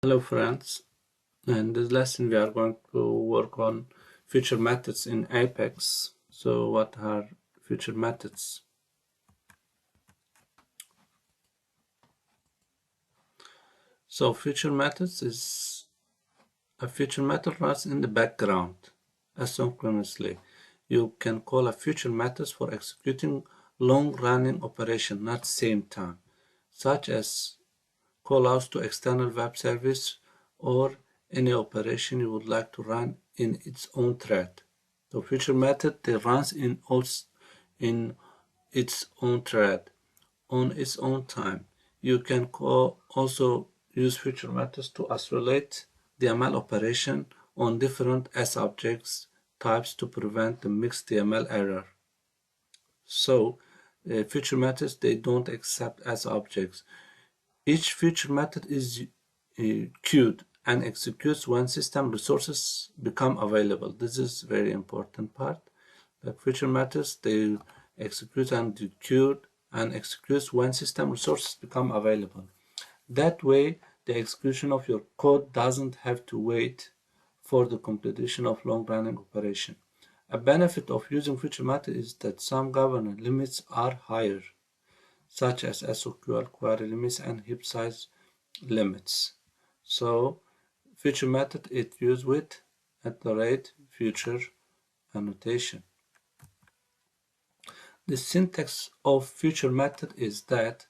Hello friends, in this lesson we are going to work on future methods in Apex. So what are future methods? So future methods is a future method runs in the background asynchronously. You can call a future methods for executing long-running operation not same time, such as callouts to external web service or any operation you would like to run in its own thread. The future method that runs in its own thread on its own time. You can also use future methods to isolate the ML operation on different S objects types to prevent the mixed DML error. So, future methods they don't accept S objects. Each future method is queued and executes when system resources become available. This is very important part. The future methods they execute and queued and executes when system resources become available. That way, the execution of your code doesn't have to wait for the completion of long-running operation. A benefit of using future method is that some governance limits are higher, such as SQL query limits and heap size limits. So future method it used with @future annotation. The syntax of future method is that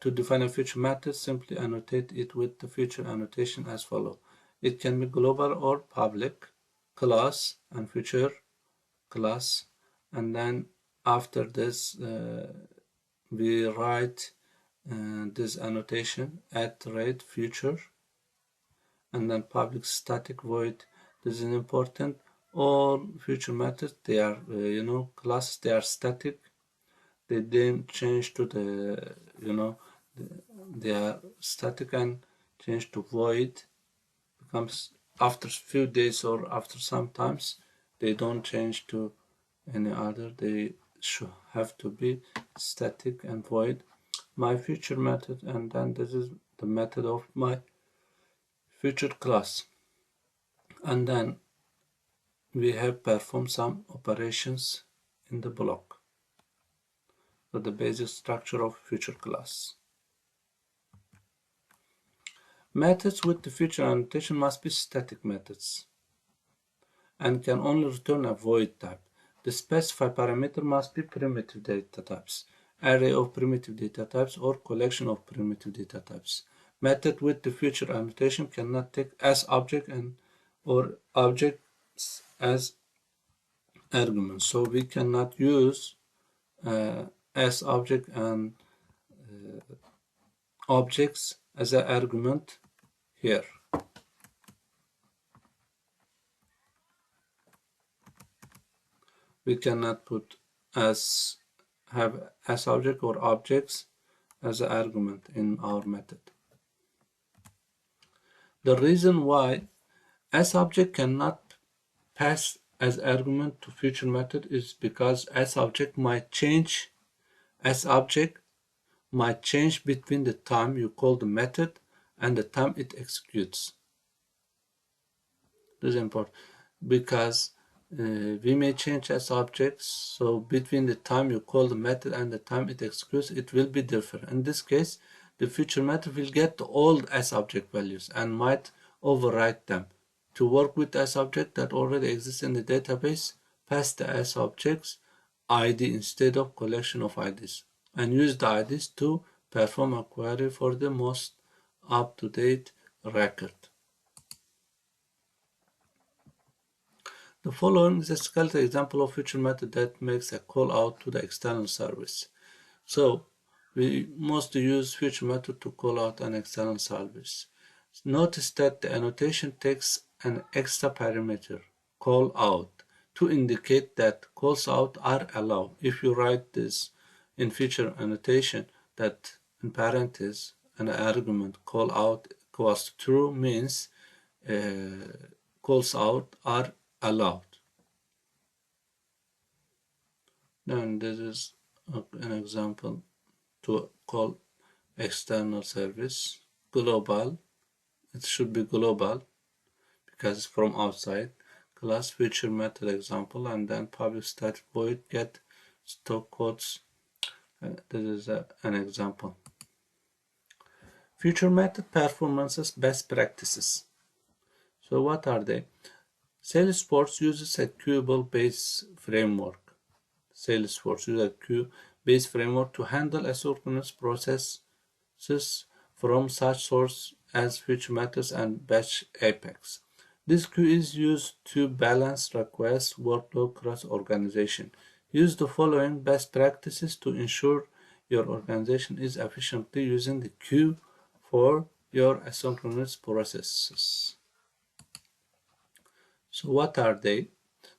to define a future method, simply annotate it with the future annotation as follows. It can be global or public, class and future class, and then after this we write this annotation @future and then public static void. This is important. All future methods they are classes they are static. They didn't change to the they are static and change to void becomes after few days or after sometimes they don't change to any other. They should have to be static and void. My future method, and then this is the method of my future class, and then we have performed some operations in the block. So the basic structure of future class. Methods with the future annotation must be static methods and can only return a void type. The specified parameter must be primitive data types, array of primitive data types, or collection of primitive data types. Method with the future annotation cannot take as object or objects as arguments. So we cannot use as object and objects as an argument here. We cannot put have as object or objects as an argument in our method. The reason why as object cannot pass as argument to future method is because as object might change between the time you call the method and the time it executes. This is important because we may change as objects, so between the time you call the method and the time it executes, it will be different. In this case, the future method will get the old as object values and might overwrite them. To work with as object that already exists in the database, pass the as objects ID instead of collection of IDs and use the IDs to perform a query for the most up-to-date record. The following is a skeletal example of future method that makes a call out to the external service. So we must use future method to call out an external service. Notice that the annotation takes an extra parameter, call out, to indicate that calls out are allowed. If you write this in future annotation that in parentheses an argument call out equals true means calls out are allowed. Then this is an example to call external service global it should be global because it's from outside. Class feature method example, and then public static void get stock quotes. This is an example. Feature method performances best practices. So what are they? Salesforce uses a queuable-based framework. Salesforce uses a queue-based framework to handle asynchronous processes from such sources as feature methods and batch apex. This queue is used to balance request workload across organization. Use the following best practices to ensure your organization is efficiently using the queue for your asynchronous processes. So what are they?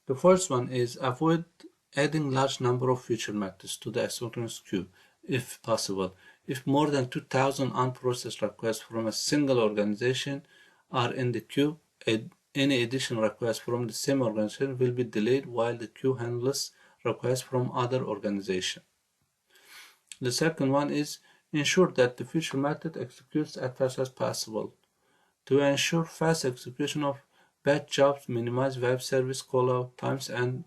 The first one is avoid adding large number of feature methods to the asynchronous queue if possible. If more than 2,000 unprocessed requests from a single organization are in the queue, any additional requests from the same organization will be delayed while the queue handles requests from other organizations. The second one is ensure that the feature method executes as fast as possible. To ensure fast execution of batch jobs, minimize web service callout times and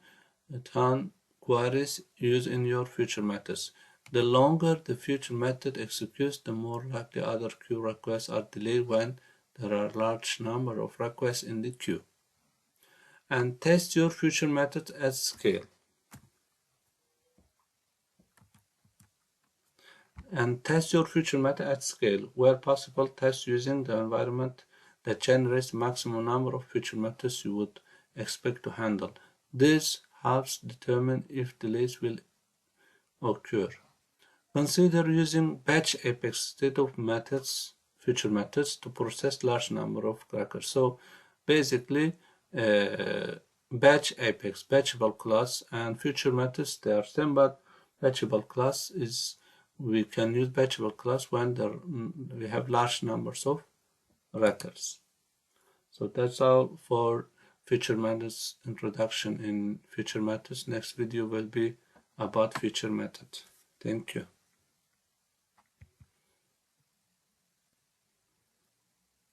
turn queries used in your feature methods. The longer the feature method executes, the more likely other queue requests are delayed when there are a large number of requests in the queue. And test your feature methods at scale. Test your feature method at scale. Where possible, test using the environment that generates the maximum number of feature methods you would expect to handle. This helps determine if delays will occur. Consider using batch apex instead of feature methods to process large number of crackers. So basically, batch apex, batchable class, and feature methods, they are same, but batchable class is, we can use batchable class when we have large numbers of records. So that's all for feature methods introduction in feature methods. Next video will be about feature method. Thank you.